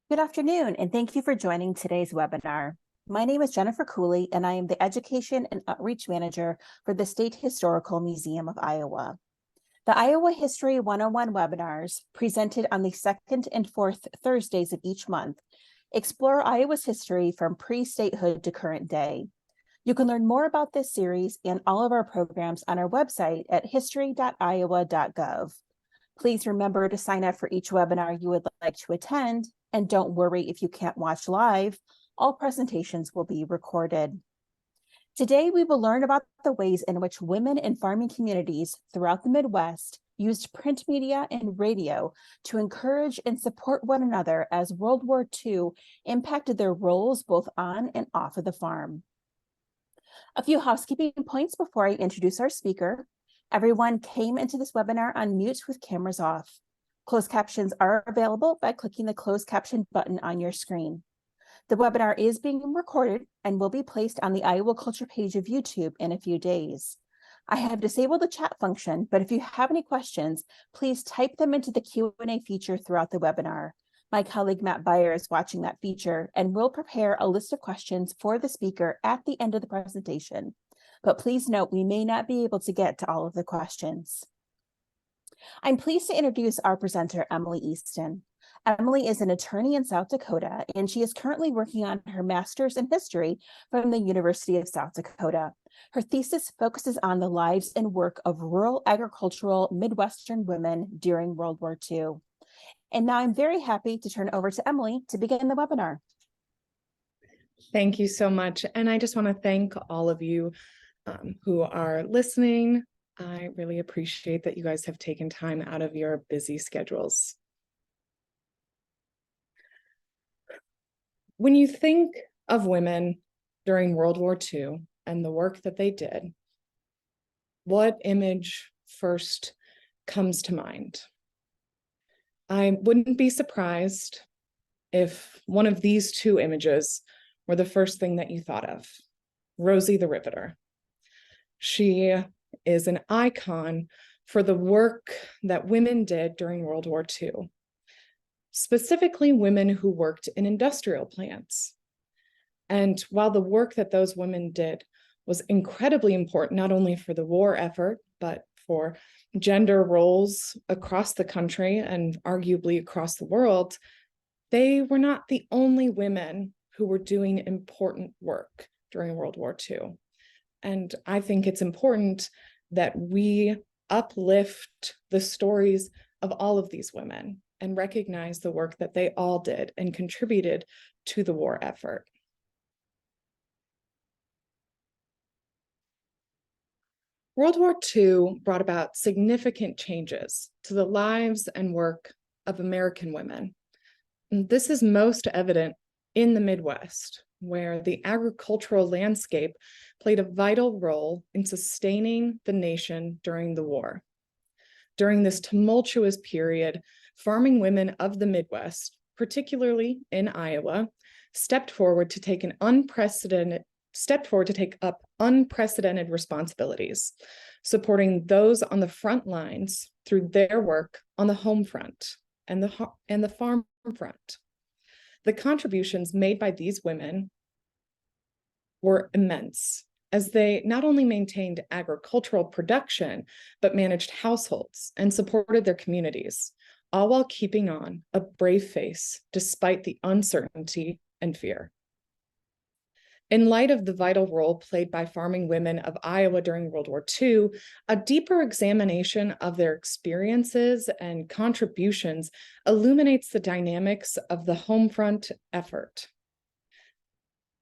Good afternoon, and thank you for joining today's webinar. My name is Jennifer Cooley, and I am the Education and Outreach Manager for the State Historical Museum of Iowa. The Iowa History 101 webinars, presented on the second and fourth Thursdays of each month, explore Iowa's history from pre-statehood to current day. You can learn more about this series and all of our programs on our website at history.iowa.gov. Please remember to sign up for each webinar you would like to attend, and don't worry if you can't watch live. All presentations will be recorded. Today, we will learn about the ways in which women in farming communities throughout the Midwest used print media and radio to encourage and support one another as World War II impacted their roles both on and off of the farm. A few housekeeping points before I introduce our speaker. Everyone came into this webinar on mute with cameras off. Closed captions are available by clicking the closed caption button on your screen. The webinar is being recorded and will be placed on the Iowa Culture page of YouTube in a few days. I have disabled the chat function, but if you have any questions, please type them into the Q&A feature throughout the webinar. My colleague Matt Beyer is watching that feature and will prepare a list of questions for the speaker at the end of the presentation. But please note, we may not be able to get to all of the questions. I'm pleased to introduce our presenter, Emily Easton. Emily is an attorney in South Dakota, and she is currently working on her master's in history from the University of South Dakota. Her thesis focuses on the lives and work of rural agricultural Midwestern women during World War II. And now I'm very happy to turn it over to Emily to begin the webinar. Thank you so much. And I just want to thank all of you who are listening. I really appreciate that you guys have taken time out of your busy schedules. When you think of women during World War II and the work that they did, what image first comes to mind? I wouldn't be surprised if one of these two images were the first thing that you thought of. Rosie the Riveter. She is an icon for the work that women did during World War II, specifically women who worked in industrial plants. And while the work that those women did was incredibly important, not only for the war effort, but for gender roles across the country and arguably across the world, they were not the only women who were doing important work during World War II. And I think it's important that we uplift the stories of all of these women and recognize the work that they all did and contributed to the war effort. World War II brought about significant changes to the lives and work of American women. And this is most evident in the Midwest, where the agricultural landscape played a vital role in sustaining the nation during the war. During this tumultuous period, farming women of the Midwest, particularly in Iowa, stepped forward to take up unprecedented responsibilities, supporting those on the front lines through their work on the home front and the farm front. The contributions made by these women were immense, as they not only maintained agricultural production, but managed households and supported their communities, all while keeping on a brave face despite the uncertainty and fear. In light of the vital role played by farming women of Iowa during World War II, a deeper examination of their experiences and contributions illuminates the dynamics of the home front effort.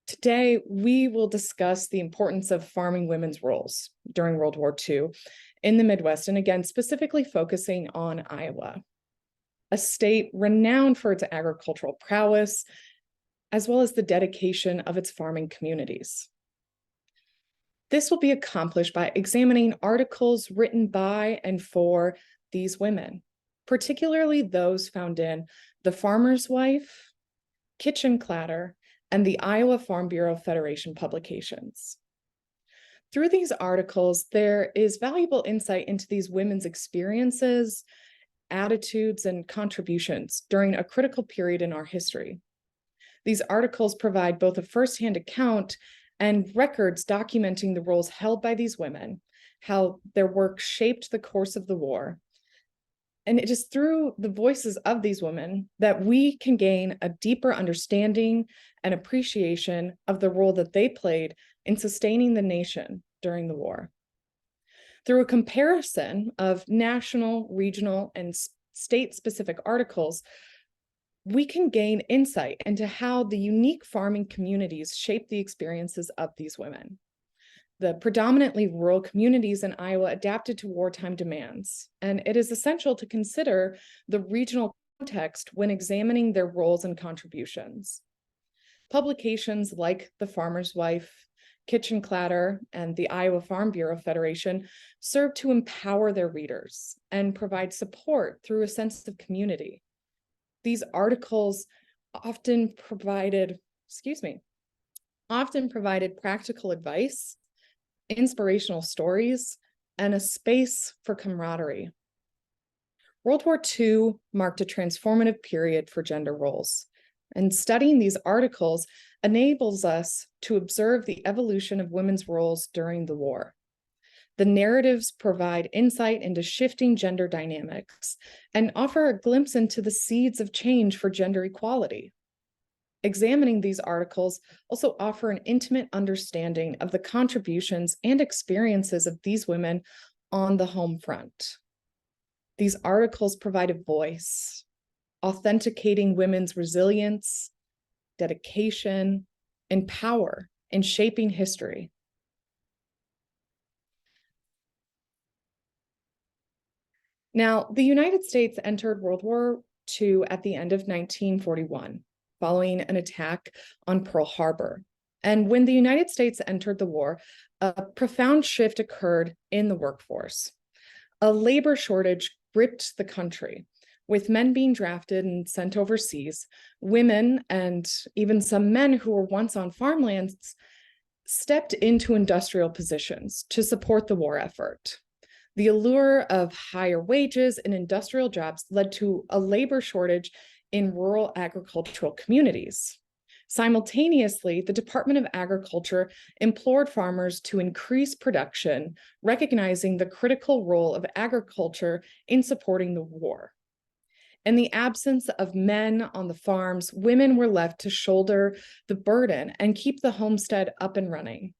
Today, we will discuss the importance of farming women's roles during World War II in the Midwest, and again, specifically focusing on Iowa, a state renowned for its agricultural prowess, as well as the dedication of its farming communities. This will be accomplished by examining articles written by and for these women, particularly those found in The Farmer's Wife, Kitchen Clatter, and the Iowa Farm Bureau Federation publications. Through these articles, there is valuable insight into these women's experiences attitudes, and contributions during a critical period in our history. These articles provide both a firsthand account and records documenting the roles held by these women, how their work shaped the course of the war. And it is through the voices of these women that we can gain a deeper understanding and appreciation of the role that they played in sustaining the nation during the war. Through a comparison of national, regional, and state-specific articles, we can gain insight into how the unique farming communities shape the experiences of these women. The predominantly rural communities in Iowa adapted to wartime demands, and it is essential to consider the regional context when examining their roles and contributions. Publications like The Farmer's Wife, Kitchen Clatter, and the Iowa Farm Bureau Federation serve to empower their readers and provide support through a sense of community. These articles often provided practical advice, inspirational stories, and a space for camaraderie. World War II marked a transformative period for gender roles, and studying these articles enables us to observe the evolution of women's roles during the war. The narratives provide insight into shifting gender dynamics and offer a glimpse into the seeds of change for gender equality. Examining these articles also offer an intimate understanding of the contributions and experiences of these women on the home front. These articles provide a voice, authenticating women's resilience, dedication, and power in shaping history. Now, the United States entered World War II at the end of 1941. Following an attack on Pearl Harbor. And when the United States entered the war, a profound shift occurred in the workforce. A labor shortage gripped the country, with men being drafted and sent overseas. Women and even some men who were once on farmlands stepped into industrial positions to support the war effort. The allure of higher wages and industrial jobs led to a labor shortage in rural agricultural communities. Simultaneously, the Department of Agriculture implored farmers to increase production, recognizing the critical role of agriculture in supporting the war. In the absence of men on the farms, women were left to shoulder the burden and keep the homestead up and running.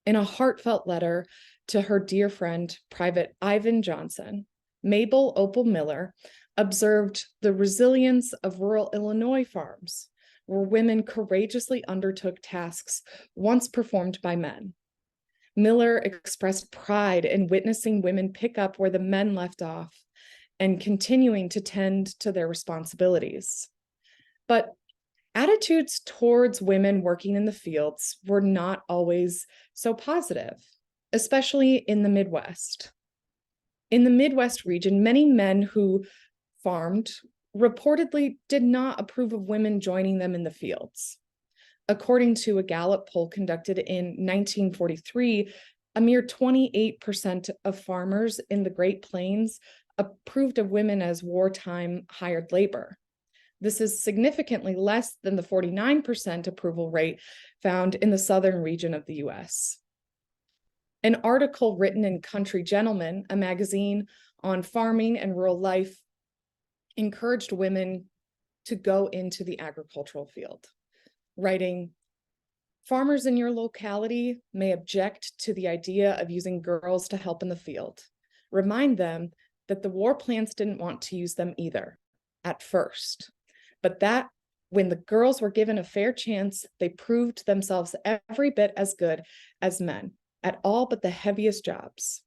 In a heartfelt letter to her dear friend, Private Ivan Johnson, Mabel Opal Miller observed the resilience of rural Illinois farms, where women courageously undertook tasks once performed by men. Miller expressed pride in witnessing women pick up where the men left off and continuing to tend to their responsibilities. But attitudes towards women working in the fields were not always so positive, especially in the Midwest. In the Midwest region, many men who farmed reportedly did not approve of women joining them in the fields. According to a Gallup poll conducted in 1943, a mere 28% of farmers in the Great Plains approved of women as wartime hired labor. This is significantly less than the 49% approval rate found in the southern region of the US. An article written in Country Gentleman, a magazine on farming and rural life, encouraged women to go into the agricultural field, writing, "Farmers in your locality may object to the idea of using girls to help in the field. Remind them that the war plans didn't want to use them either, at first, but that when the girls were given a fair chance, they proved themselves every bit as good as men at all but the heaviest jobs."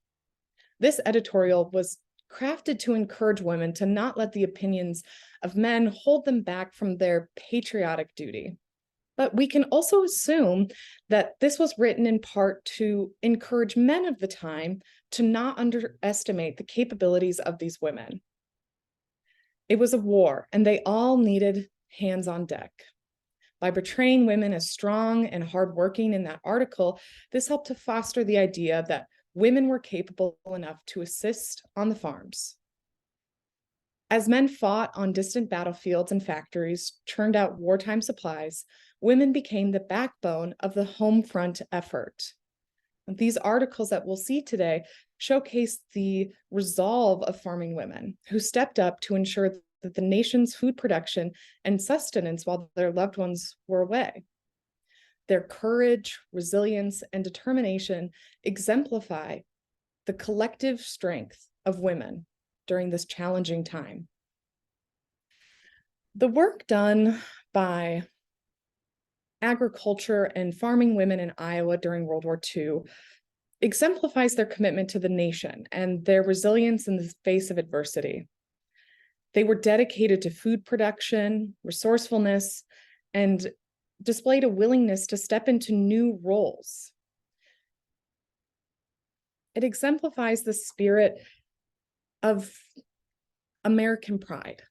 This editorial was crafted to encourage women to not let the opinions of men hold them back from their patriotic duty. But we can also assume that this was written in part to encourage men of the time to not underestimate the capabilities of these women. It was a war, and they all needed hands on deck. By portraying women as strong and hardworking in that article, this helped to foster the idea that women were capable enough to assist on the farms. As men fought on distant battlefields and factories, churned out wartime supplies, women became the backbone of the home front effort. These articles that we'll see today showcase the resolve of farming women who stepped up to ensure that the nation's food production and sustenance while their loved ones were away. Their courage, resilience, and determination exemplify the collective strength of women during this challenging time. The work done by agriculture and farming women in Iowa during World War II exemplifies their commitment to the nation and their resilience in the face of adversity. They were dedicated to food production, resourcefulness, and displayed a willingness to step into new roles. It exemplifies the spirit of American pride.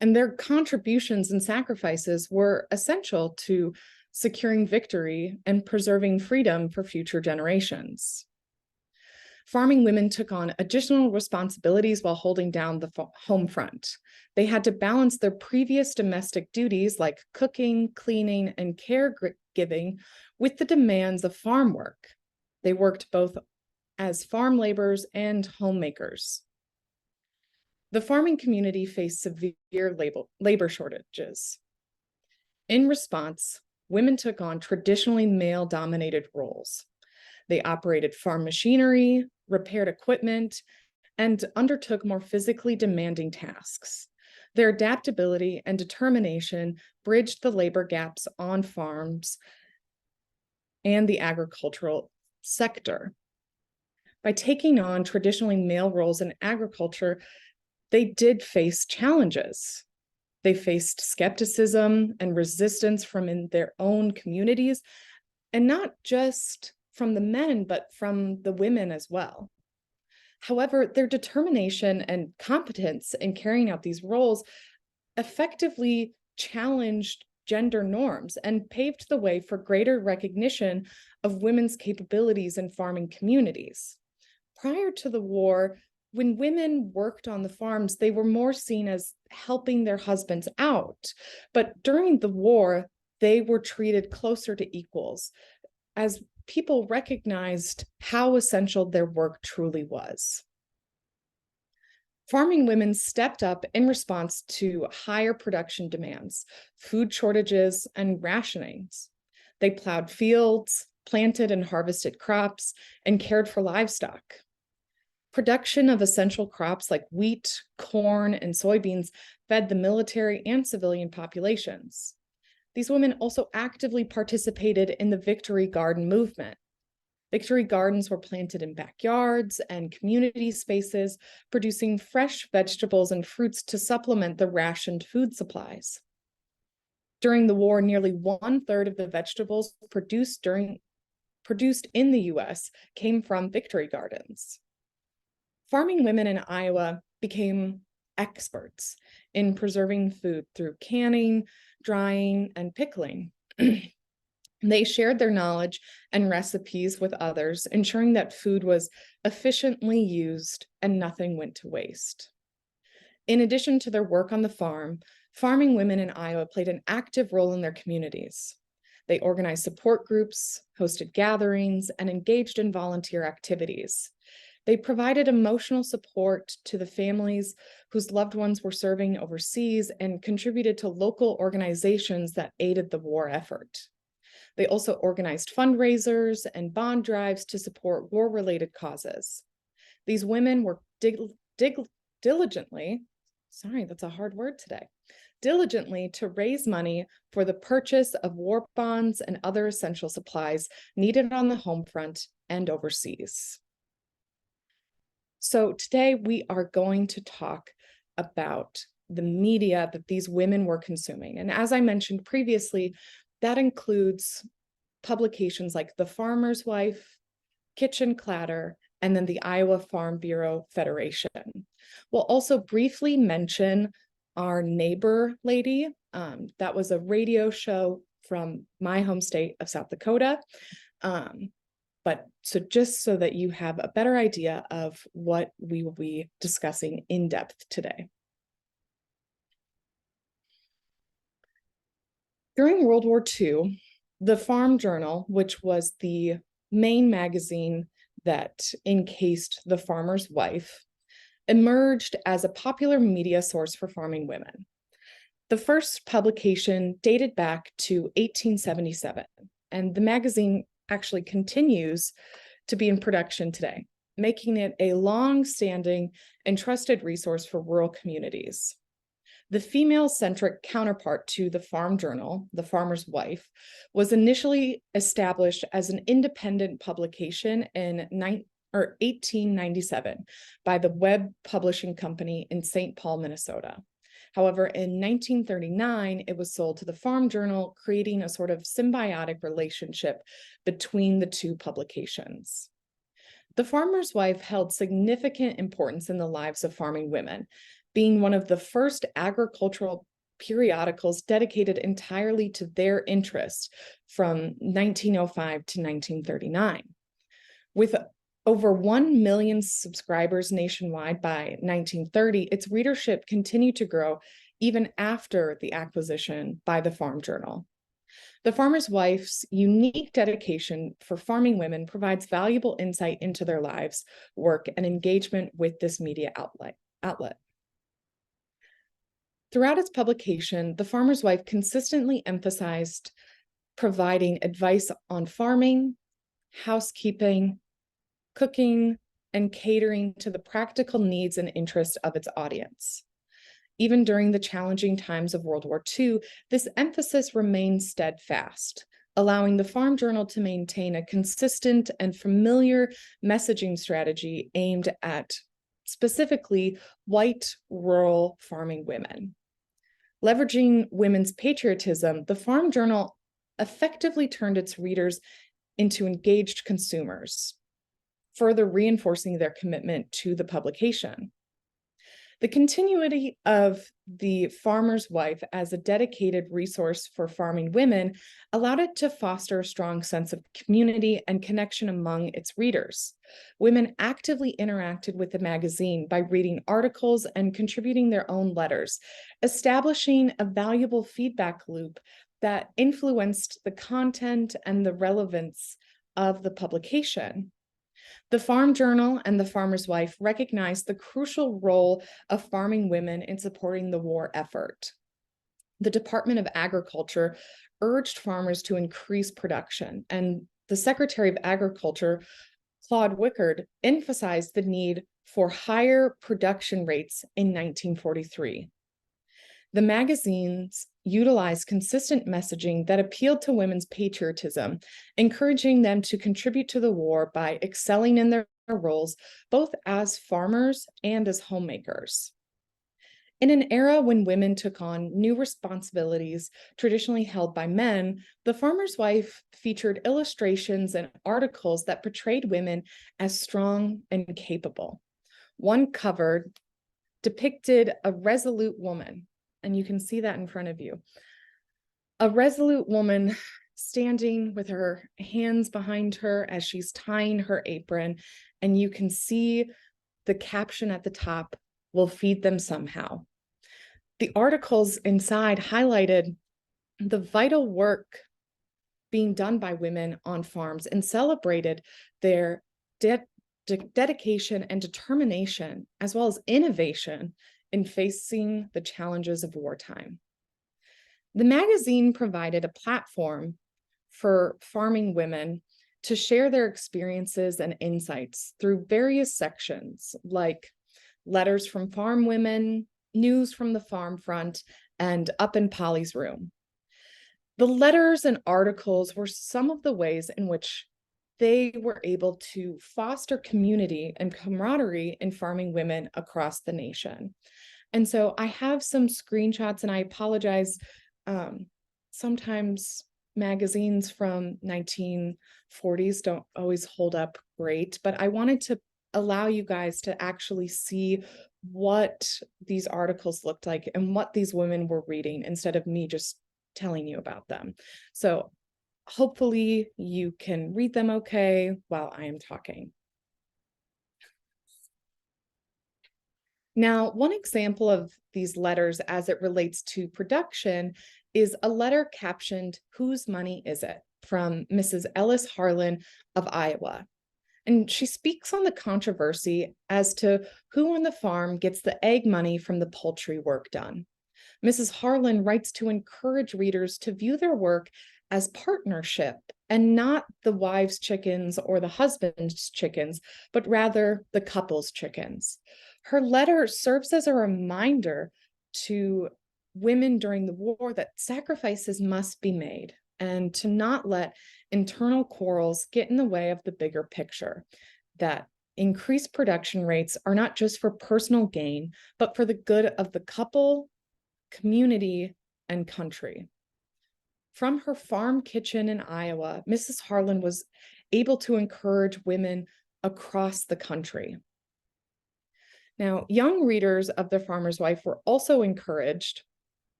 And their contributions and sacrifices were essential to securing victory and preserving freedom for future generations. Farming women took on additional responsibilities while holding down the home front. They had to balance their previous domestic duties like cooking, cleaning, and caregiving with the demands of farm work. They worked both as farm laborers and homemakers. The farming community faced severe labor shortages. In response, women took on traditionally male-dominated roles. They operated farm machinery, repaired equipment, and undertook more physically demanding tasks. Their adaptability and determination bridged the labor gaps on farms and the agricultural sector. By taking on traditionally male roles in agriculture, they did face challenges. They faced skepticism and resistance from in their own communities, and not just from the men, but from the women as well. However, their determination and competence in carrying out these roles effectively challenged gender norms and paved the way for greater recognition of women's capabilities in farming communities. Prior to the war, when women worked on the farms, they were more seen as helping their husbands out. But during the war, they were treated closer to equals, as people recognized how essential their work truly was. Farming women stepped up in response to higher production demands, food shortages, and rationings. They plowed fields, planted and harvested crops, and cared for livestock. Production of essential crops like wheat, corn, and soybeans fed the military and civilian populations. These women also actively participated in the Victory Garden movement. Victory gardens were planted in backyards and community spaces, producing fresh vegetables and fruits to supplement the rationed food supplies. During the war, nearly 1/3 of the vegetables produced in the US came from Victory gardens. Farming women in Iowa became experts in preserving food through canning, drying, and pickling. They shared their knowledge and recipes with others, ensuring that food was efficiently used and nothing went to waste. In addition to their work on the farm, farming women in Iowa played an active role in their communities. They organized support groups, hosted gatherings, and engaged in volunteer activities. They provided emotional support to the families whose loved ones were serving overseas and contributed to local organizations that aided the war effort. They also organized fundraisers and bond drives to support war-related causes. These women worked diligently, sorry, that's a hard word today, diligently to raise money for the purchase of war bonds and other essential supplies needed on the home front and overseas. So today we are going to talk about the media that these women were consuming. And as I mentioned previously, that includes publications like The Farmer's Wife, Kitchen Clatter, and then the Iowa Farm Bureau Federation. We'll also briefly mention our Neighbor Lady. That was a radio show from my home state of South Dakota. But so just so that you have a better idea of what we will be discussing in depth today. During World War II, the Farm Journal, which was the main magazine that encased the farmer's wife, emerged as a popular media source for farming women. The first publication dated back to 1877, and the magazine actually continues to be in production today, making it a long-standing and trusted resource for rural communities. The female-centric counterpart to the Farm Journal, The Farmer's Wife, was initially established as an independent publication in 1897 by the Webb Publishing Company in St. Paul, Minnesota. However, in 1939, it was sold to the Farm Journal, creating a sort of symbiotic relationship between the two publications. The Farmer's Wife held significant importance in the lives of farming women, being one of the first agricultural periodicals dedicated entirely to their interests from 1905 to 1939. With over 1 million subscribers nationwide by 1930, its readership continued to grow even after the acquisition by the Farm Journal. The Farmer's Wife's unique dedication for farming women provides valuable insight into their lives, work, and engagement with this media outlet. Throughout its publication, The Farmer's Wife consistently emphasized providing advice on farming, housekeeping, cooking, and catering to the practical needs and interests of its audience. Even during the challenging times of World War II, this emphasis remained steadfast, allowing the Farm Journal to maintain a consistent and familiar messaging strategy aimed at specifically white rural farming women. Leveraging women's patriotism, the Farm Journal effectively turned its readers into engaged consumers, further reinforcing their commitment to the publication. The continuity of the Farmer's Wife as a dedicated resource for farming women allowed it to foster a strong sense of community and connection among its readers. Women actively interacted with the magazine by reading articles and contributing their own letters, establishing a valuable feedback loop that influenced the content and the relevance of the publication. The Farm Journal and the Farmer's Wife recognized the crucial role of farming women in supporting the war effort. The Department of Agriculture urged farmers to increase production, and the Secretary of Agriculture, Claude Wickard, emphasized the need for higher production rates in 1943. The magazines utilized consistent messaging that appealed to women's patriotism, encouraging them to contribute to the war by excelling in their roles, both as farmers and as homemakers. In an era when women took on new responsibilities traditionally held by men, The Farmer's Wife featured illustrations and articles that portrayed women as strong and capable. One cover depicted a resolute woman, and you can see that in front of you. A resolute woman standing with her hands behind her as she's tying her apron, and you can see the caption at the top, "We'll feed them somehow." The articles inside highlighted the vital work being done by women on farms and celebrated their dedication and determination, as well as innovation in facing the challenges of wartime. The magazine provided a platform for farming women to share their experiences and insights through various sections like letters from farm women, news from the farm front, and Up in Polly's Room. The letters and articles were some of the ways in which they were able to foster community and camaraderie in farming women across the nation. And so I have some screenshots, and I apologize. Sometimes magazines from 1940s don't always hold up great, but I wanted to allow you guys to actually see what these articles looked like and what these women were reading instead of me just telling you about them. So Hopefully you can read them okay while I am talking. Now, one example of these letters as it relates to production is a letter captioned, "Whose money is it?" from Mrs. Ellis Harlan of Iowa. And she speaks on the controversy as to who on the farm gets the egg money from the poultry work done. Mrs. Harlan writes to encourage readers to view their work as partnership and not the wife's chickens or the husband's chickens, but rather the couple's chickens. Her letter serves as a reminder to women during the war that sacrifices must be made and to not let internal quarrels get in the way of the bigger picture, that increased production rates are not just for personal gain, but for the good of the couple, community, and country. From her farm kitchen in Iowa, Mrs. Harlan was able to encourage women across the country. Now, young readers of The Farmer's Wife were also encouraged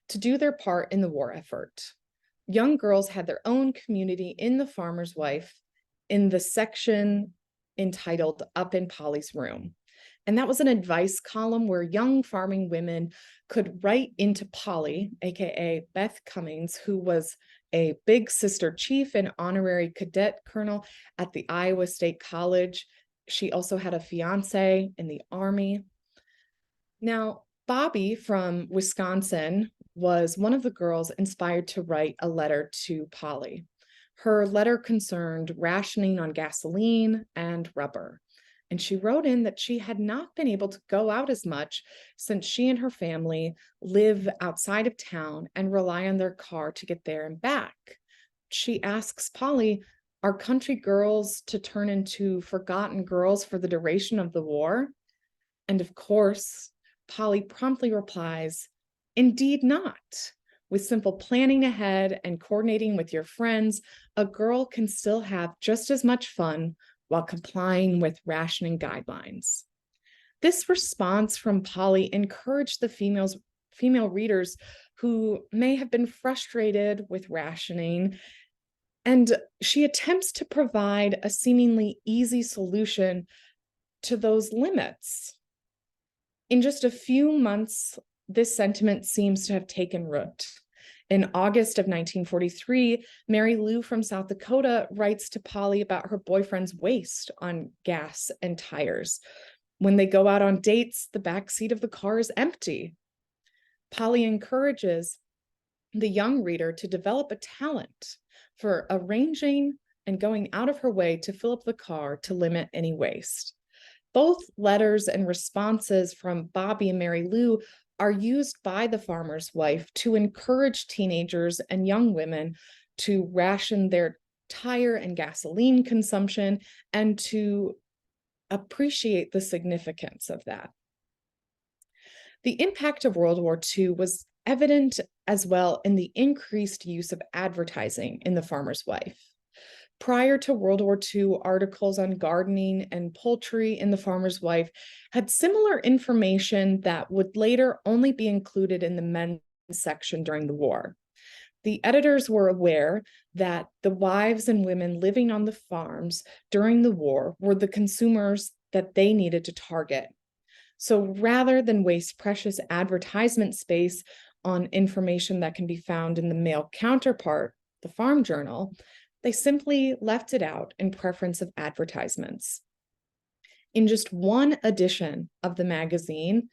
to do their part in the war effort. Young girls had their own community in The Farmer's Wife in the section entitled Up in Polly's Room. And that was an advice column where young farming women could write into Polly, aka Beth Cummings, who was a big sister chief and honorary cadet colonel at the Iowa State College. She also had a fiance in the Army. Now, Bobby from Wisconsin was one of the girls inspired to write a letter to Polly. Her letter concerned rationing on gasoline and rubber. And she wrote in that she had not been able to go out as much since she and her family live outside of town and rely on their car to get there and back. She asks Polly, are country girls to turn into forgotten girls for the duration of the war? And of course, Polly promptly replies, indeed not. With simple planning ahead and coordinating with your friends, a girl can still have just as much fun while complying with rationing guidelines. This response from Polly encouraged the female readers who may have been frustrated with rationing, and she attempts to provide a seemingly easy solution to those limits. In just a few months, this sentiment seems to have taken root. In August of 1943, Mary Lou from South Dakota writes to Polly about her boyfriend's waste on gas and tires. When they go out on dates, the back seat of the car is empty. Polly encourages the young reader to develop a talent for arranging and going out of her way to fill up the car to limit any waste. Both letters and responses from Bobby and Mary Lou are used by The Farmer's Wife to encourage teenagers and young women to ration their tire and gasoline consumption and to appreciate the significance of that. The impact of World War II was evident as well in the increased use of advertising in The Farmer's Wife. Prior to World War II, articles on gardening and poultry in The Farmer's Wife had similar information that would later only be included in the men's section during the war. The editors were aware that the wives and women living on the farms during the war were the consumers that they needed to target. So rather than waste precious advertisement space on information that can be found in the male counterpart, the Farm Journal, they simply left it out in preference of advertisements. In just one edition of the magazine,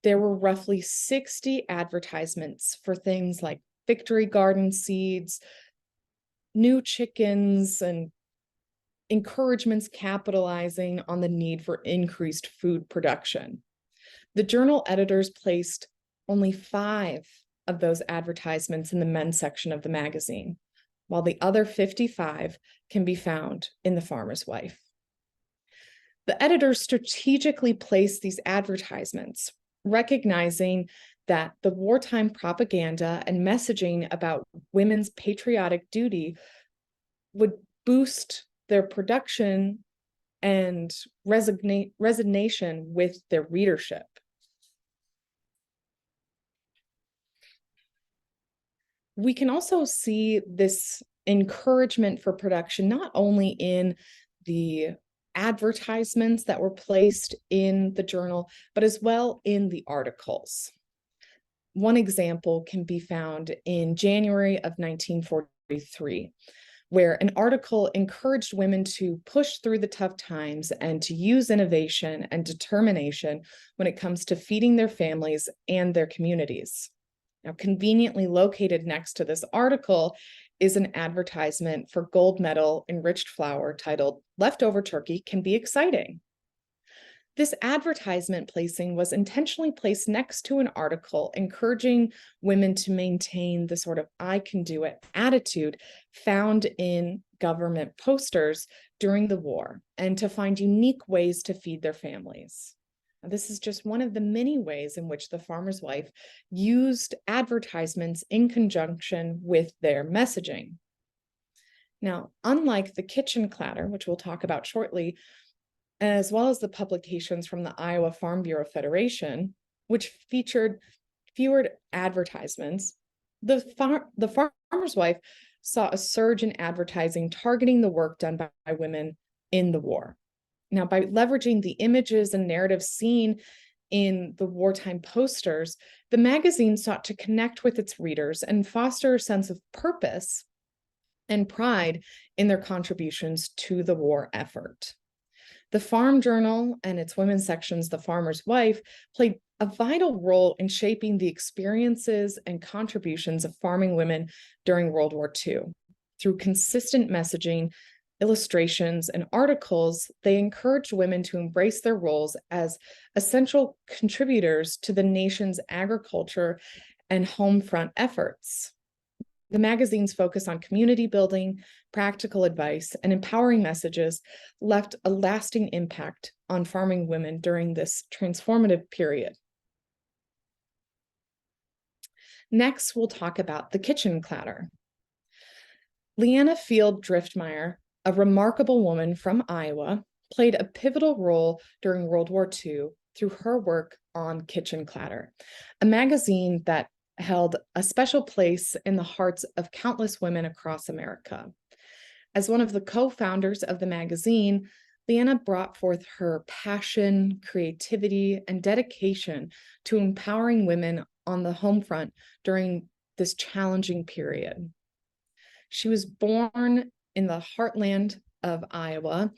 there were roughly 60 advertisements for things like Victory Garden seeds, new chickens, and encouragements capitalizing on the need for increased food production. The journal editors placed only 5 of those advertisements in the men's section of the magazine, while the other 55 can be found in The Farmer's Wife. The editors strategically placed these advertisements, recognizing that the wartime propaganda and messaging about women's patriotic duty would boost their production and resignation with their readership. We can also see this encouragement for production, not only in the advertisements that were placed in the journal, but as well in the articles. One example can be found in January of 1943, where an article encouraged women to push through the tough times and to use innovation and determination when it comes to feeding their families and their communities. Now, conveniently located next to this article is an advertisement for gold medal enriched flour titled "Leftover Turkey Can Be Exciting." This advertisement placing was intentionally placed next to an article encouraging women to maintain the sort of "I can do it" attitude found in government posters during the war and to find unique ways to feed their families. Now, this is just one of the many ways in which the farmer's wife used advertisements in conjunction with their messaging. Now, unlike the kitchen clatter, which we'll talk about shortly, as well as the publications from the Iowa Farm Bureau Federation, which featured fewer advertisements, the farmer's wife saw a surge in advertising targeting the work done by women in the war. Now, by leveraging the images and narratives seen in the wartime posters, the magazine sought to connect with its readers and foster a sense of purpose and pride in their contributions to the war effort. The Farm Journal and its women's sections, The Farmer's Wife, played a vital role in shaping the experiences and contributions of farming women during World War II. Through consistent messaging, illustrations, and articles, they encouraged women to embrace their roles as essential contributors to the nation's agriculture and home front efforts. The magazine's focus on community building, practical advice, and empowering messages left a lasting impact on farming women during this transformative period. Next, we'll talk about the kitchen clatter. Leanna Field Driftmeyer, a remarkable woman from Iowa, played a pivotal role during World War II through her work on Kitchen Clatter, a magazine that held a special place in the hearts of countless women across America. As one of the co-founders of the magazine, Leanna brought forth her passion, creativity, and dedication to empowering women on the home front during this challenging period. She was born in the heartland of Iowa,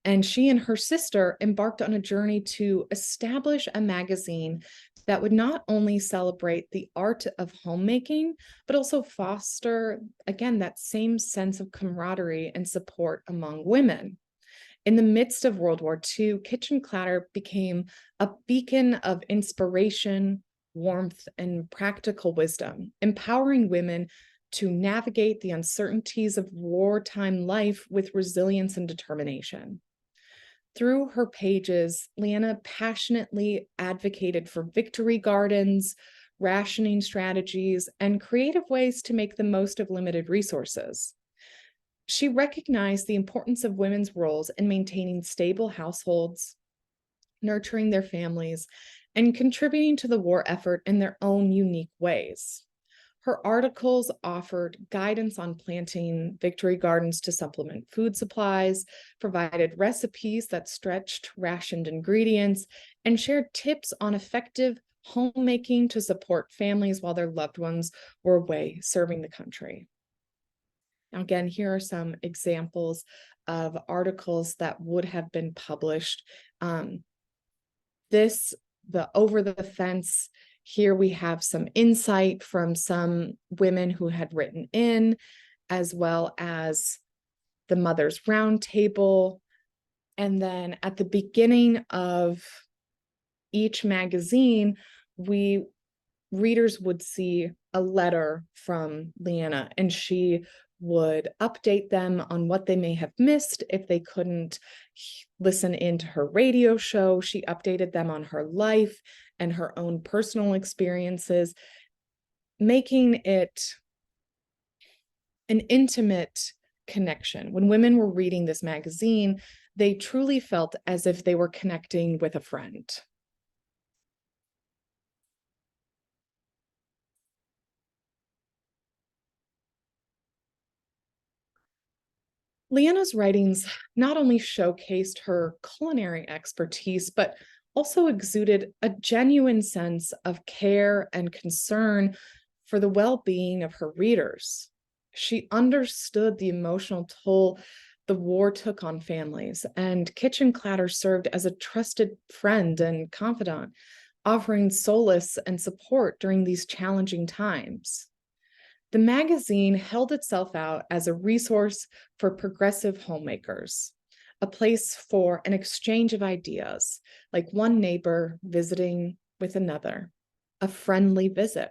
and she and her sister embarked on a journey to establish a magazine that would not only celebrate the art of homemaking, but also foster, again, that same sense of camaraderie and support among women. In the midst of World War II, Kitchen Clatter became a beacon of inspiration, warmth, and practical wisdom, empowering women to navigate the uncertainties of wartime life with resilience and determination. Through her pages, Leanna passionately advocated for victory gardens, rationing strategies, and creative ways to make the most of limited resources. She recognized the importance of women's roles in maintaining stable households, nurturing their families, and contributing to the war effort in their own unique ways. Her articles offered guidance on planting victory gardens to supplement food supplies, provided recipes that stretched rationed ingredients, and shared tips on effective homemaking to support families while their loved ones were away serving the country. Now, again, here are some examples of articles that would have been published. The Over the Fence. Here we have some insight from some women who had written in, as well as the Mother's Roundtable. And then at the beginning of each magazine, readers would see a letter from Leanna, and she would update them on what they may have missed if they couldn't listen into her radio show. She updated them on her life and her own personal experiences, making it an intimate connection. When women were reading this magazine, they truly felt as if they were connecting with a friend. Leanna's writings not only showcased her culinary expertise, but also exuded a genuine sense of care and concern for the well-being of her readers. She understood the emotional toll the war took on families, and Kitchen Clatter served as a trusted friend and confidant, offering solace and support during these challenging times. The magazine held itself out as a resource for progressive homemakers, a place for an exchange of ideas, like one neighbor visiting with another, a friendly visit.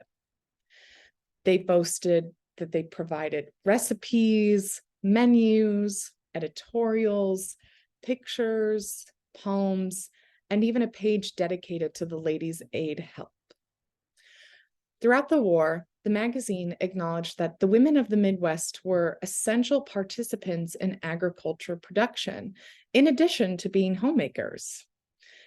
They boasted that they provided recipes, menus, editorials, pictures, poems, and even a page dedicated to the Ladies' Aid help. Throughout the war, the magazine acknowledged that the women of the Midwest were essential participants in agriculture production, in addition to being homemakers.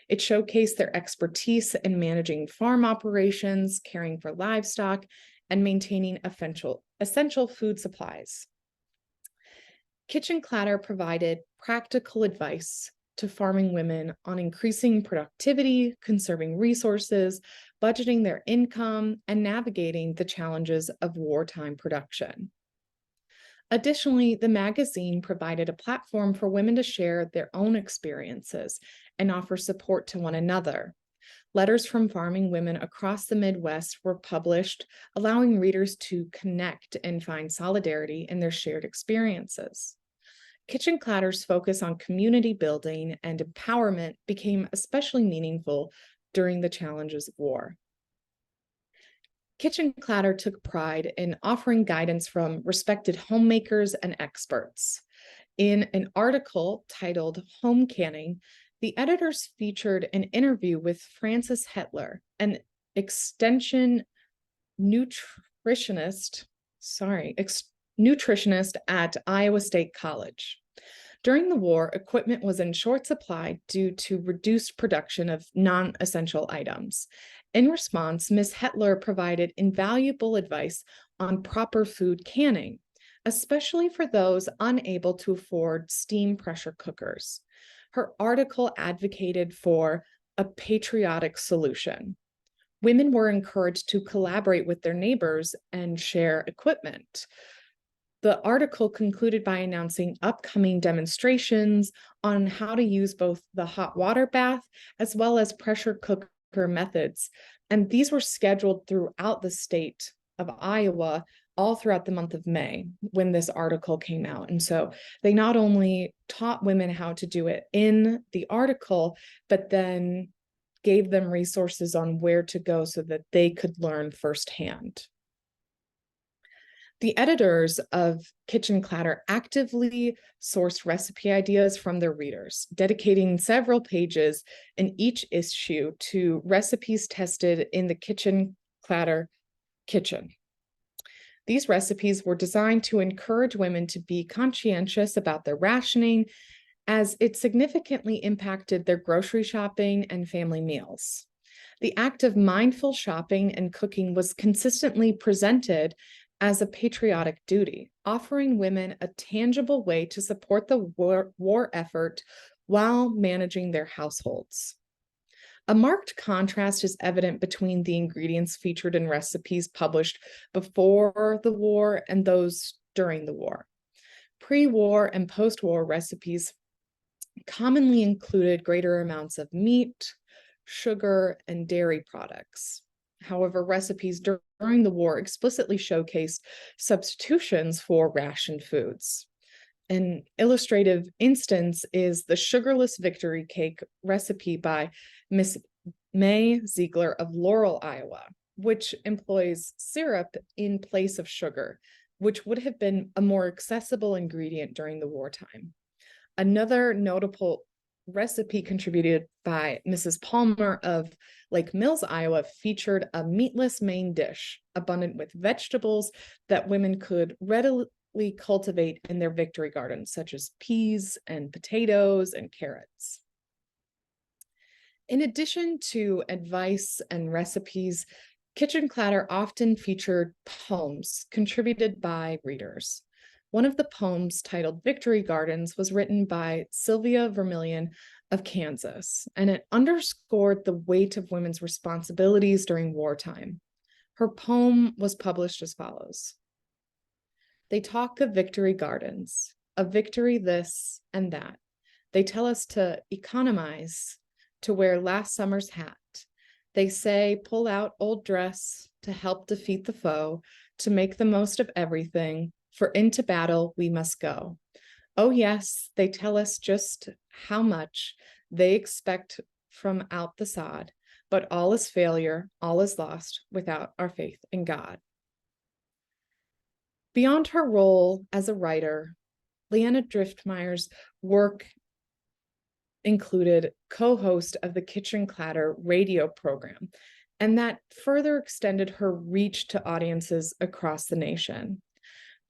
It showcased their expertise in managing farm operations, caring for livestock, and maintaining essential food supplies. Kitchen Clatter provided practical advice to farming women on increasing productivity, conserving resources, budgeting their income, and navigating the challenges of wartime production. Additionally, the magazine provided a platform for women to share their own experiences and offer support to one another. Letters from farming women across the Midwest were published, allowing readers to connect and find solidarity in their shared experiences. Kitchen Clatter's focus on community building and empowerment became especially meaningful during the challenges of war. Kitchen Clatter took pride in offering guidance from respected homemakers and experts. In an article titled Home Canning, the editors featured an interview with Frances Hetler, an extension nutritionist at Iowa State College. During the war, equipment was in short supply due to reduced production of non-essential items. In response, Ms. Hetler provided invaluable advice on proper food canning, especially for those unable to afford steam pressure cookers. Her article advocated for a patriotic solution. Women were encouraged to collaborate with their neighbors and share equipment. The article concluded by announcing upcoming demonstrations on how to use both the hot water bath as well as pressure cooker methods. And these were scheduled throughout the state of Iowa all throughout the month of May when this article came out. And so they not only taught women how to do it in the article, but then gave them resources on where to go so that they could learn firsthand. The editors of Kitchen Clatter actively sourced recipe ideas from their readers, dedicating several pages in each issue to recipes tested in the Kitchen Clatter kitchen. These recipes were designed to encourage women to be conscientious about their rationing, as it significantly impacted their grocery shopping and family meals. The act of mindful shopping and cooking was consistently presented as a patriotic duty, offering women a tangible way to support the war effort while managing their households. A marked contrast is evident between the ingredients featured in recipes published before the war and those during the war. Pre-war and post-war recipes commonly included greater amounts of meat, sugar, and dairy products. However, recipes during the war explicitly showcased substitutions for rationed foods. An illustrative instance is the sugarless victory cake recipe by Miss May Ziegler of Laurel, Iowa, which employs syrup in place of sugar, which would have been a more accessible ingredient during the wartime. Another notable recipe contributed by Mrs. Palmer of Lake Mills, Iowa, featured a meatless main dish, abundant with vegetables that women could readily cultivate in their victory gardens, such as peas and potatoes and carrots. In addition to advice and recipes, Kitchen Clatter often featured poems contributed by readers. One of the poems, titled Victory Gardens, was written by Sylvia Vermillion of Kansas, and it underscored the weight of women's responsibilities during wartime. Her poem was published as follows. They talk of victory gardens, of victory this and that. They tell us to economize, to wear last summer's hat. They say, pull out old dress to help defeat the foe, to make the most of everything, for into battle we must go. Oh yes, they tell us just how much they expect from out the sod, but all is failure, all is lost without our faith in God. Beyond her role as a writer, Leanna Driftmeyer's work included co-host of the Kitchen Clatter radio program, and that further extended her reach to audiences across the nation.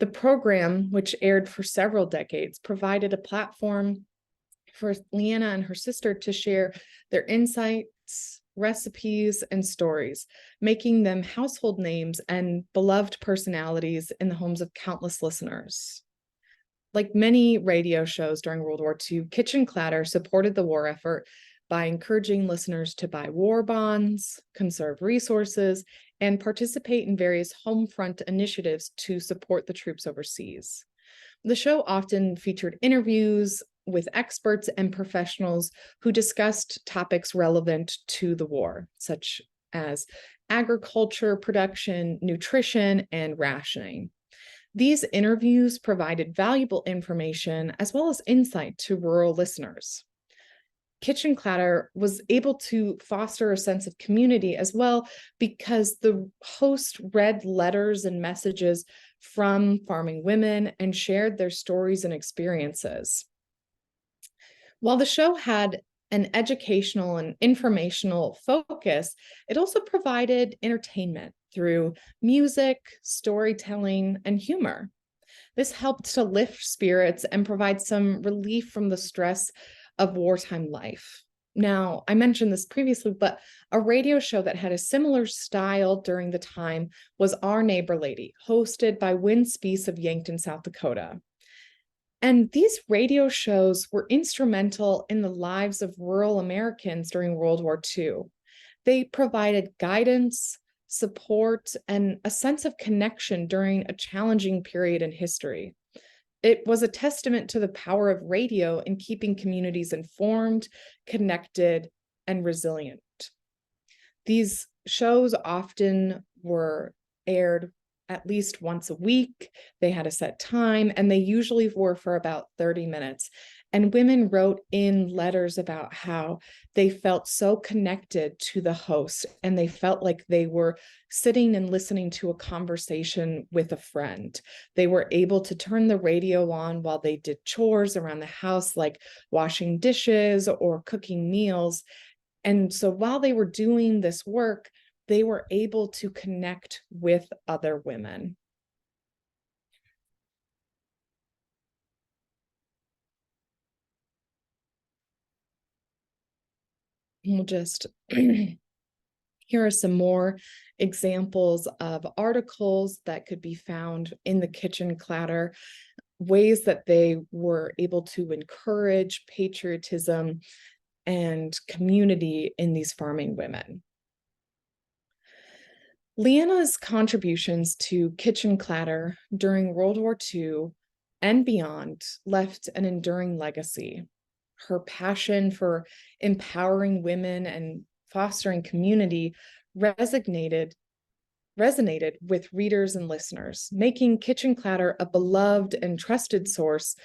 The program, which aired for several decades, provided a platform for Leanna and her sister to share their insights, recipes, and stories, making them household names and beloved personalities in the homes of countless listeners. Like many radio shows during World War II, Kitchen Clatter supported the war effort by encouraging listeners to buy war bonds, conserve resources, and participate in various home front initiatives to support the troops overseas. The show often featured interviews with experts and professionals who discussed topics relevant to the war, such as agriculture, production, nutrition, and rationing. These interviews provided valuable information as well as insight to rural listeners. Kitchen Clatter was able to foster a sense of community as well because the host read letters and messages from farming women and shared their stories and experiences. While the show had an educational and informational focus, it also provided entertainment through music, storytelling, and humor. This helped to lift spirits and provide some relief from the stress of wartime life. Now, I mentioned this previously, but a radio show that had a similar style during the time was Our Neighbor Lady, hosted by Wynn Speece of Yankton, South Dakota. And these radio shows were instrumental in the lives of rural Americans during World War II. They provided guidance, support, and a sense of connection during a challenging period in history. It was a testament to the power of radio in keeping communities informed, connected, and resilient. These shows often were aired at least once a week. They had a set time, and they usually were for about 30 minutes. And women wrote in letters about how they felt so connected to the host, and they felt like they were sitting and listening to a conversation with a friend. They were able to turn the radio on while they did chores around the house, like washing dishes or cooking meals. And so while they were doing this work, they were able to connect with other women. We'll just, here are some more examples of articles that could be found in the Kitchen Clatter, ways that they were able to encourage patriotism and community in these farming women. Leanna's contributions to Kitchen Clatter during World War II and beyond left an enduring legacy. Her passion for empowering women and fostering community resonated with readers and listeners, making Kitchen Clatter a beloved and trusted source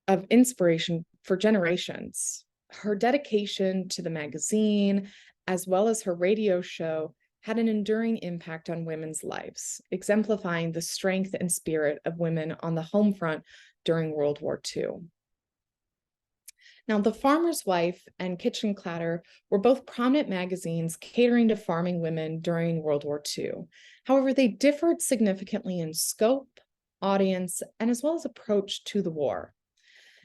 of inspiration for generations. Her dedication to the magazine, as well as her radio show, had an enduring impact on women's lives, exemplifying the strength and spirit of women on the home front during World War II. Now, The Farmer's Wife and Kitchen Clatter were both prominent magazines catering to farming women during World War II. However, they differed significantly in scope, audience, and as well as approach to the war.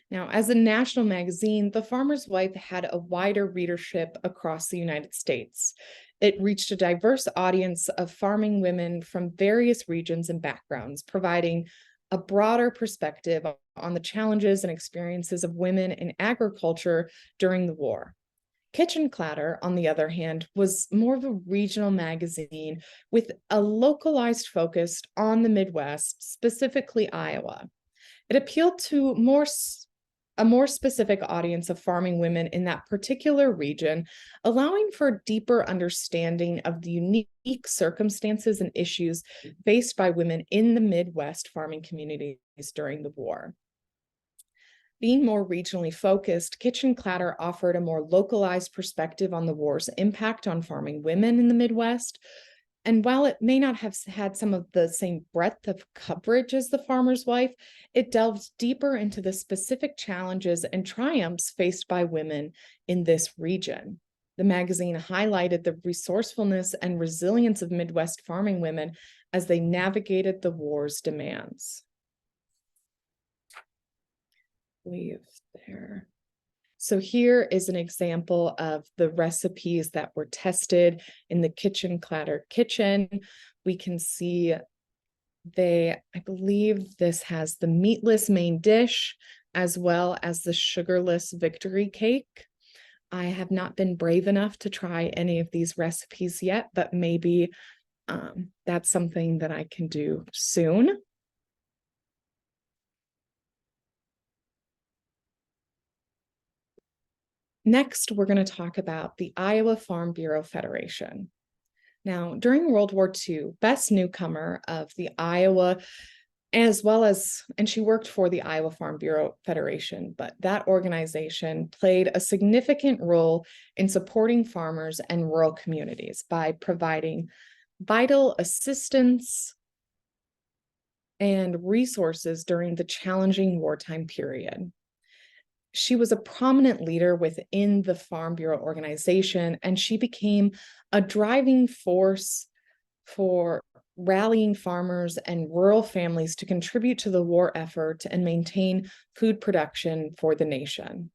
Now, as a national magazine, The Farmer's Wife had a wider readership across the United States. It reached a diverse audience of farming women from various regions and backgrounds, providing a broader perspective on the challenges and experiences of women in agriculture during the war. Kitchen Clatter, on the other hand, was more of a regional magazine with a localized focus on the Midwest, specifically Iowa. It appealed to a more specific audience of farming women in that particular region, allowing for a deeper understanding of the unique circumstances and issues faced by women in the Midwest farming communities during the war. Being more regionally focused, Kitchen Clatter offered a more localized perspective on the war's impact on farming women in the Midwest. And while it may not have had some of the same breadth of coverage as The Farmer's Wife, it delved deeper into the specific challenges and triumphs faced by women in this region. The magazine highlighted the resourcefulness and resilience of Midwest farming women as they navigated the war's demands. Leave there. So here is an example of the recipes that were tested in the Kitchen Clatter kitchen. We can see I believe this has the meatless main dish as well as the sugarless victory cake. I have not been brave enough to try any of these recipes yet, but maybe that's something that I can do soon. Next, we're going to talk about the Iowa Farm Bureau Federation. Now, during World War II, Bess Newcomer of the Iowa, and she worked for the Iowa Farm Bureau Federation, but that organization played a significant role in supporting farmers and rural communities by providing vital assistance and resources during the challenging wartime period. She was a prominent leader within the Farm Bureau organization, and she became a driving force for rallying farmers and rural families to contribute to the war effort and maintain food production for the nation.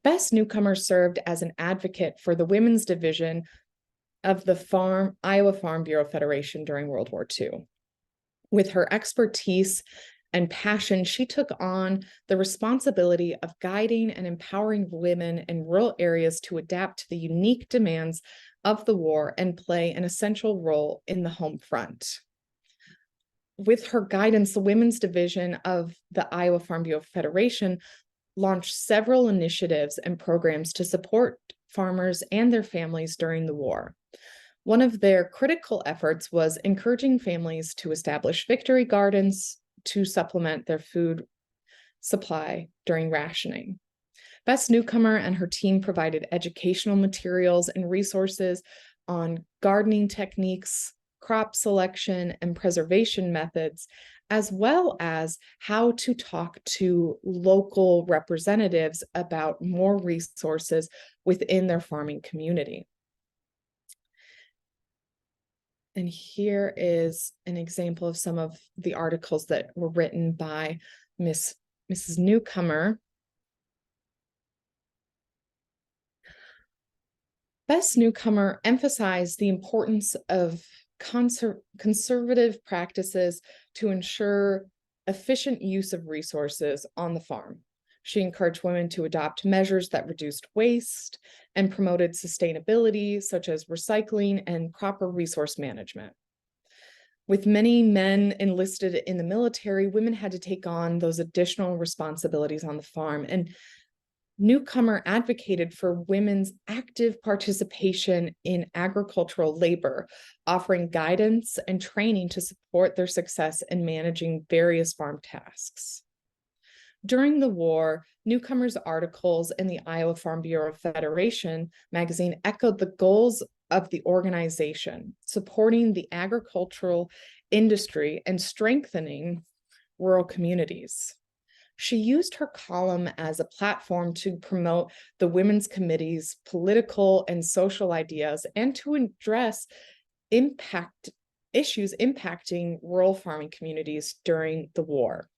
Bess Newcomer served as an advocate for the women's division of the Iowa Farm Bureau Federation during World War II. With her expertise and passion, she took on the responsibility of guiding and empowering women in rural areas to adapt to the unique demands of the war and play an essential role in the home front. With her guidance, the women's division of the Iowa Farm Bureau Federation launched several initiatives and programs to support farmers and their families during the war. One of their critical efforts was encouraging families to establish victory gardens to supplement their food supply during rationing. Bess Newcomer and her team provided educational materials and resources on gardening techniques, crop selection, and preservation methods, as well as how to talk to local representatives about more resources within their farming community. And here is an example of some of the articles that were written by Mrs. Newcomer. Bess Newcomer emphasized the importance of conservative practices to ensure efficient use of resources on the farm. She encouraged women to adopt measures that reduced waste and promoted sustainability, such as recycling and proper resource management. With many men enlisted in the military, women had to take on those additional responsibilities on the farm. And Newcomer advocated for women's active participation in agricultural labor, offering guidance and training to support their success in managing various farm tasks. During the war, Newcomer's articles in the Iowa Farm Bureau Federation magazine echoed the goals of the organization, supporting the agricultural industry and strengthening rural communities. She used her column as a platform to promote the Women's Committee's political and social ideas and to address issues impacting rural farming communities during the war.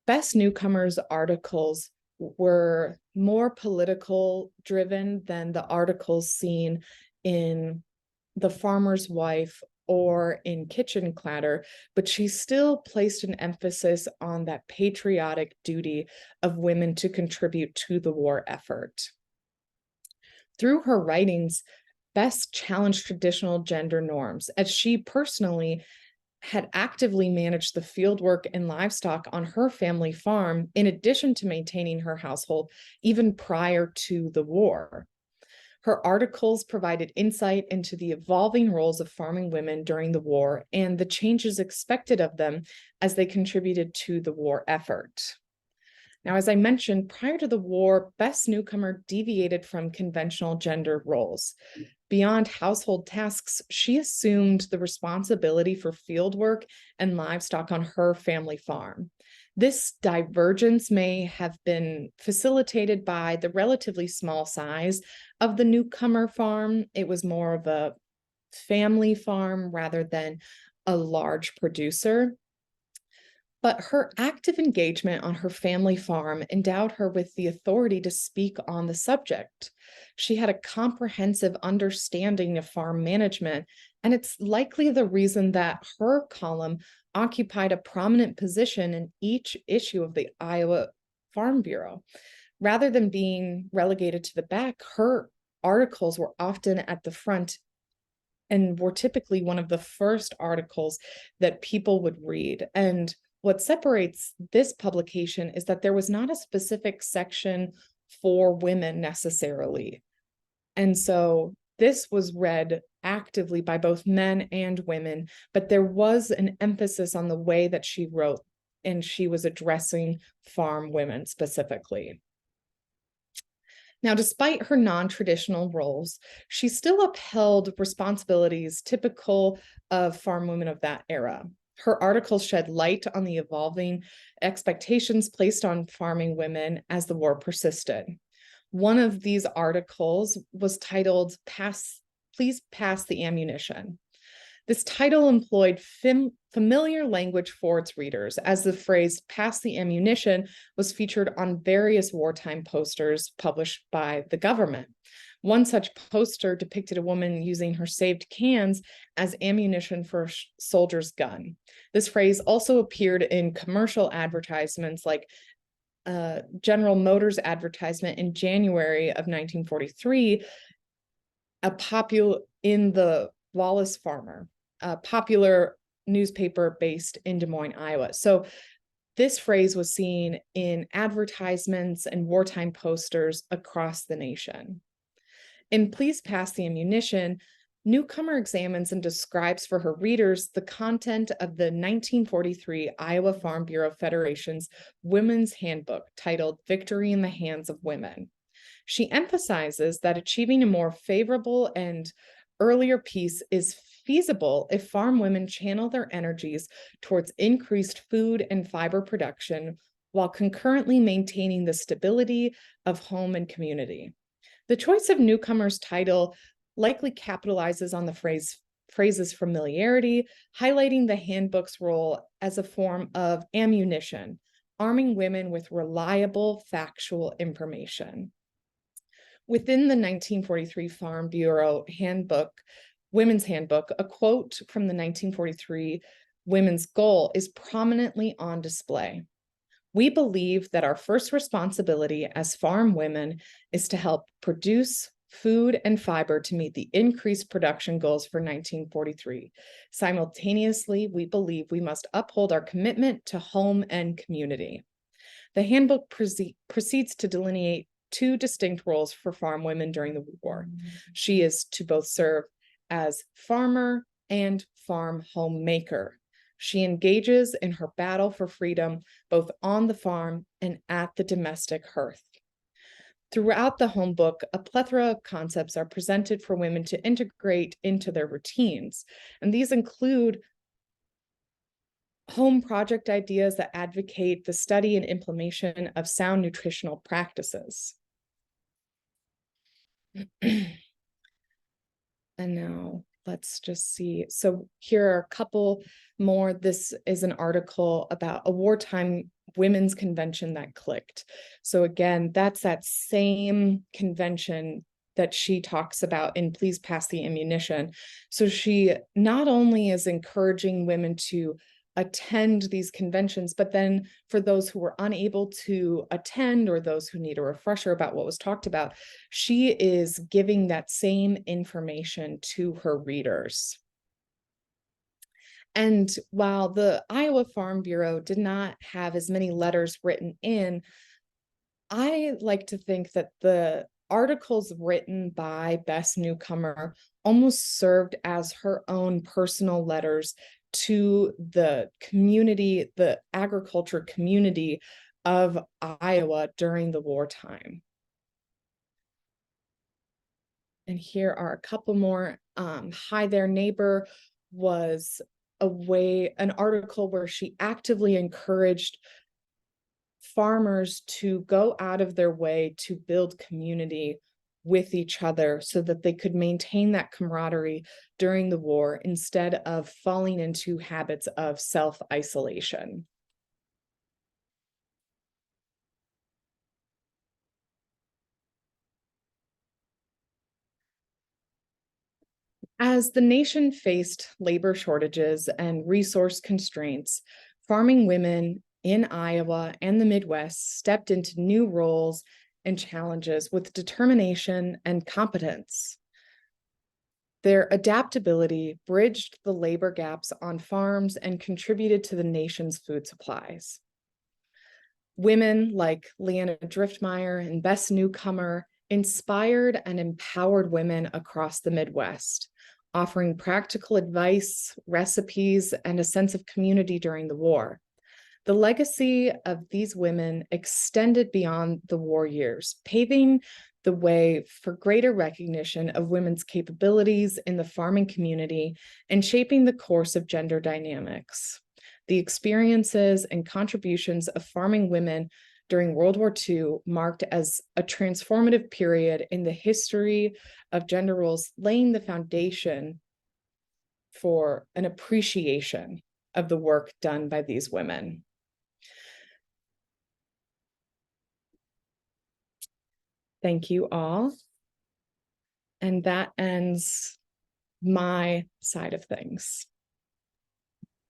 Bess Newcomer's articles were more political driven than the articles seen in The Farmer's Wife or in kitchen clatter, but she still placed an emphasis on that patriotic duty of women to contribute to the war effort. Through her writings, Bess challenged traditional gender norms, as she personally had actively managed the fieldwork and livestock on her family farm, in addition to maintaining her household, even prior to the war. Her articles provided insight into the evolving roles of farming women during the war and the changes expected of them as they contributed to the war effort. Now, as I mentioned, prior to the war, Bess Newcomer deviated from conventional gender roles. Beyond household tasks, she assumed the responsibility for fieldwork and livestock on her family farm. This divergence may have been facilitated by the relatively small size of the Newcomer farm. It was more of a family farm rather than a large producer. But her active engagement on her family farm endowed her with the authority to speak on the subject. She had a comprehensive understanding of farm management, and it's likely the reason that her column occupied a prominent position in each issue of the Iowa Farm Bureau. Rather than being relegated to the back, her articles were often at the front and were typically one of the first articles that people would read. And what separates this publication is that there was not a specific section for women necessarily. And so this was read actively by both men and women, but there was an emphasis on the way that she wrote, and she was addressing farm women specifically. Now, despite her non-traditional roles, she still upheld responsibilities typical of farm women of that era. Her articles shed light on the evolving expectations placed on farming women as the war persisted. One of these articles was titled, Please Pass the Ammunition. This title employed familiar language for its readers, as the phrase pass the ammunition was featured on various wartime posters published by the government. One such poster depicted a woman using her saved cans as ammunition for a soldier's gun. This phrase also appeared in commercial advertisements like General Motors advertisement in January of 1943, in the Wallace Farmer, a popular newspaper based in Des Moines, Iowa. So this phrase was seen in advertisements and wartime posters across the nation. In Please Pass the Ammunition, Newcomer examines and describes for her readers the content of the 1943 Iowa Farm Bureau Federation's Women's Handbook, titled Victory in the Hands of Women. She emphasizes that achieving a more favorable and earlier peace is feasible if farm women channel their energies towards increased food and fiber production while concurrently maintaining the stability of home and community. The choice of Newcomer's title likely capitalizes on the phrase's familiarity, highlighting the handbook's role as a form of ammunition, arming women with reliable factual information. Within the 1943 Farm Bureau Handbook, Women's Handbook, a quote from the 1943 Women's Goal is prominently on display. We believe that our first responsibility as farm women is to help produce food and fiber to meet the increased production goals for 1943. Simultaneously, we believe we must uphold our commitment to home and community. The handbook proceeds to delineate two distinct roles for farm women during the war. She is to both serve as farmer and farm homemaker. She engages in her battle for freedom both on the farm and at the domestic hearth. Throughout the home book, a plethora of concepts are presented for women to integrate into their routines, and these include home project ideas that advocate the study and implementation of sound nutritional practices. And now let's just see. So here are a couple more. This is an article about a wartime women's convention that clicked. So again, that's that same convention that she talks about in Please Pass the Ammunition. So she not only is encouraging women to attend these conventions, but then for those who were unable to attend or those who need a refresher about what was talked about, she is giving that same information to her readers. And while the Iowa Farm Bureau did not have as many letters written in, I like to think that the articles written by Bess Newcomer almost served as her own personal letters to the community, the agriculture community of Iowa during the wartime. And here are a couple more. Hi There Neighbor was an article where she actively encouraged farmers to go out of their way to build community with each other so that they could maintain that camaraderie during the war instead of falling into habits of self-isolation. As the nation faced labor shortages and resource constraints, farming women in Iowa and the Midwest stepped into new roles and challenges with determination and competence. Their adaptability bridged the labor gaps on farms and contributed to the nation's food supplies. Women like Leanna Driftmeyer and Bess Newcomer inspired and empowered women across the Midwest, offering practical advice, recipes, and a sense of community during the war. The legacy of these women extended beyond the war years, paving the way for greater recognition of women's capabilities in the farming community and shaping the course of gender dynamics. The experiences and contributions of farming women during World War II marked as a transformative period in the history of gender roles, laying the foundation for an appreciation of the work done by these women. Thank you all. And that ends my side of things.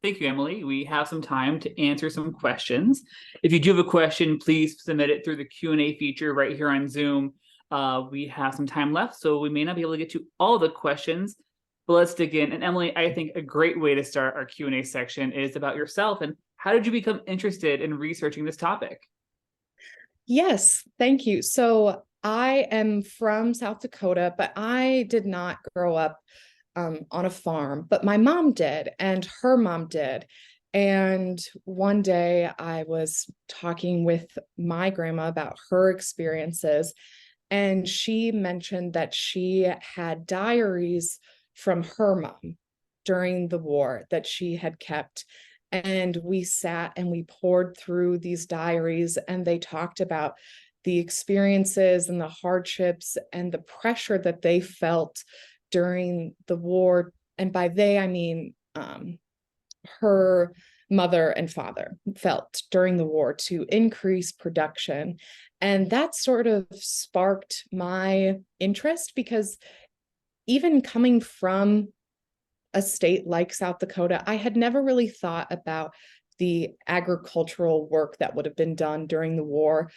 Thank you, Emily. We have some time to answer some questions. If you do have a question, please submit it through the Q&A feature right here on Zoom. We have some time left, so we may not be able to get to all the questions, but let's dig in. And Emily, I think a great way to start our Q&A section is about yourself and how did you become interested in researching this topic? Yes, thank you. So I am from South Dakota, but I did not grow up on a farm, but my mom did, and her mom did. And one day I was talking with my grandma about her experiences, and she mentioned that she had diaries from her mom during the war that she had kept. And we sat and we poured through these diaries, and they talked about the experiences and the hardships and the pressure that they felt during the war. And by they, I mean her mother and father felt during the war to increase production. And that sort of sparked my interest, because even coming from a state like South Dakota, I had never really thought about the agricultural work that would have been done during the war.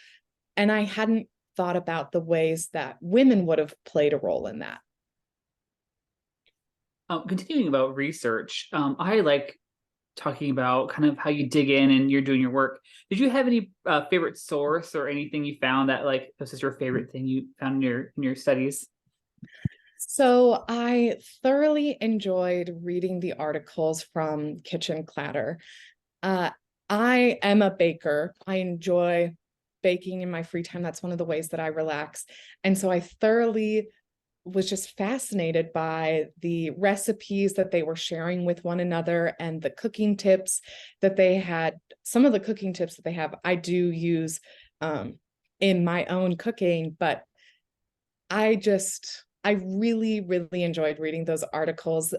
And I hadn't thought about the ways that women would have played a role in that. Continuing about research, I like talking about kind of how you dig in and you're doing your work. Did you have any favorite source or anything you found that like this is your favorite thing you found in your studies? So I thoroughly enjoyed reading the articles from Kitchen Clatter. I am a baker. I enjoy baking in my free time. That's one of the ways that I relax. And so I thoroughly was just fascinated by the recipes that they were sharing with one another and the cooking tips that they had. Some of the cooking tips that they have, I do use in my own cooking, but I really, really enjoyed reading those articles.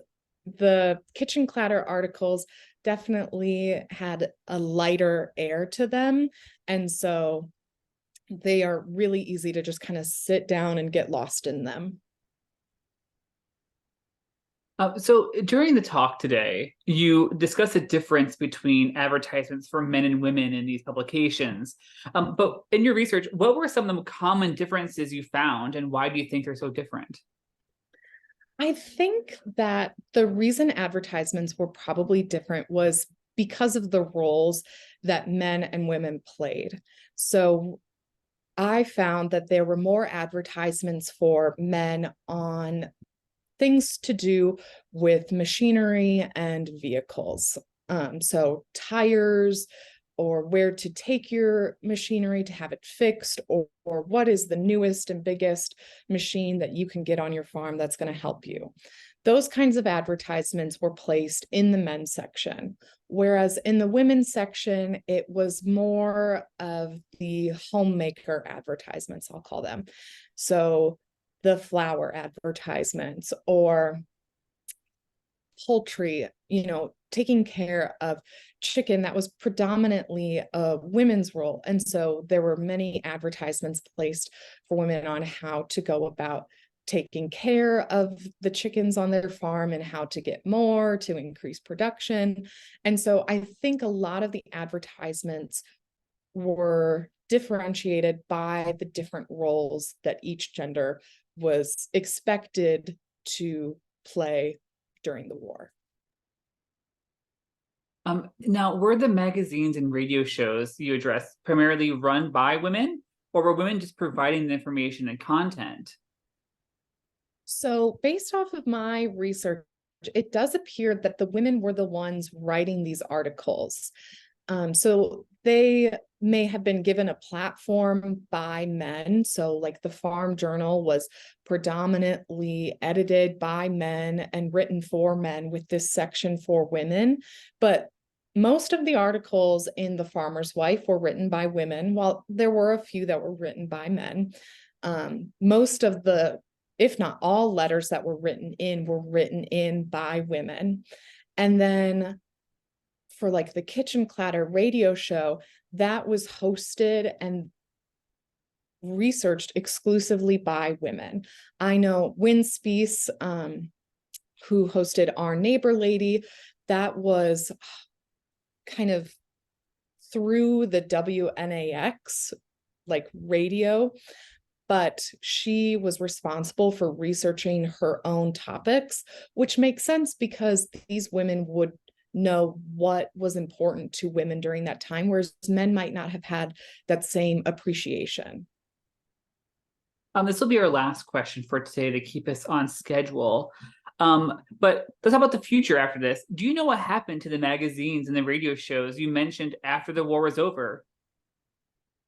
The Kitchen Clatter articles definitely had a lighter air to them. And so they are really easy to just kind of sit down and get lost in them. So during the talk today, you discussed the difference between advertisements for men and women in these publications. But in your research, what were some of the common differences you found, and why do you think they're so different? I think that the reason advertisements were probably different was because of the roles that men and women played. So I found that there were more advertisements for men on things to do with machinery and vehicles. So tires, or where to take your machinery to have it fixed, or what is the newest and biggest machine that you can get on your farm that's going to help you. Those kinds of advertisements were placed in the men's section, whereas in the women's section, it was more of the homemaker advertisements, I'll call them. So the flower advertisements, or poultry, taking care of chicken, that was predominantly a women's role. And so there were many advertisements placed for women on how to go about taking care of the chickens on their farm and how to get more to increase production. And so I think a lot of the advertisements were differentiated by the different roles that each gender was expected to play during the war. Now, were the magazines and radio shows you addressed primarily run by women, or were women just providing the information and content? So based off of my research, it does appear that the women were the ones writing these articles. So they may have been given a platform by men. So like the Farm Journal was predominantly edited by men and written for men with this section for women. But most of the articles in The Farmer's Wife were written by women, while there were a few that were written by men. Most of the, if not all, letters that were written in by women. And then for like the Kitchen Clatter radio show, that was hosted and researched exclusively by women. I know Wynn Speece, who hosted Our Neighbor Lady, that was kind of through the WNAX, like radio, but she was responsible for researching her own topics, which makes sense because these women would know what was important to women during that time, whereas men might not have had that same appreciation. This will be our last question for today to keep us on schedule. But let's talk about the future after this. Do you know what happened to the magazines and the radio shows you mentioned after the war was over?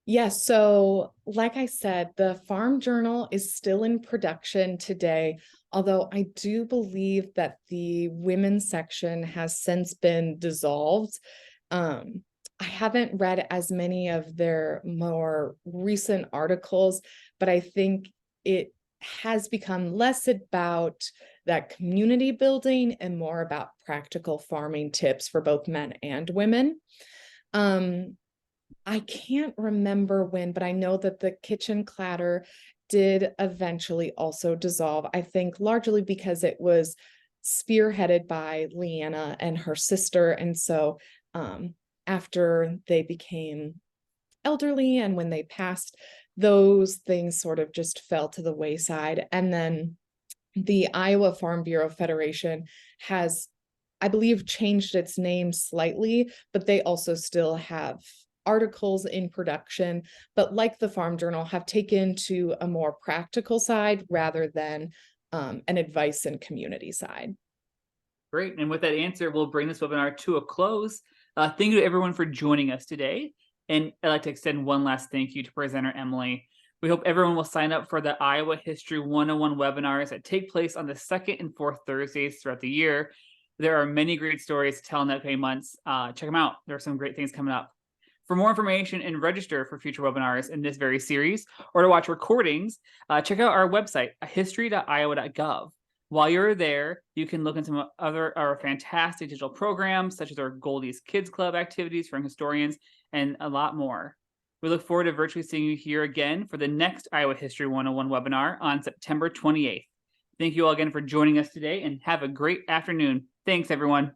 Yes, so like I said, the Farm Journal is still in production today, although I do believe that the women's section has since been dissolved. I haven't read as many of their more recent articles, but I think it has become less about that community building and more about practical farming tips for both men and women. I can't remember when, but I know that the Kitchen Clatter did eventually also dissolve. I think largely because it was spearheaded by Leanna and her sister. And so after they became elderly and when they passed, those things sort of just fell to the wayside. And then the Iowa Farm Bureau Federation has, I believe, changed its name slightly, but they also still have articles in production, but like the Farm Journal, have taken to a more practical side rather than an advice and community side. Great. And with that answer, we'll bring this webinar to a close. Thank you to everyone for joining us today. And I'd like to extend one last thank you to presenter Emily. We hope everyone will sign up for the Iowa History 101 webinars that take place on the 2nd and 4th Thursdays throughout the year. There are many great stories to tell in the upcoming months. Check them out. There are some great things coming up. For more information and register for future webinars in this very series, or to watch recordings, check out our website, history.iowa.gov. While you're there, you can look into our fantastic digital programs, such as our Goldie's Kids Club activities for historians, and a lot more. We look forward to virtually seeing you here again for the next Iowa History 101 webinar on September 28th. Thank you all again for joining us today and have a great afternoon. Thanks, everyone.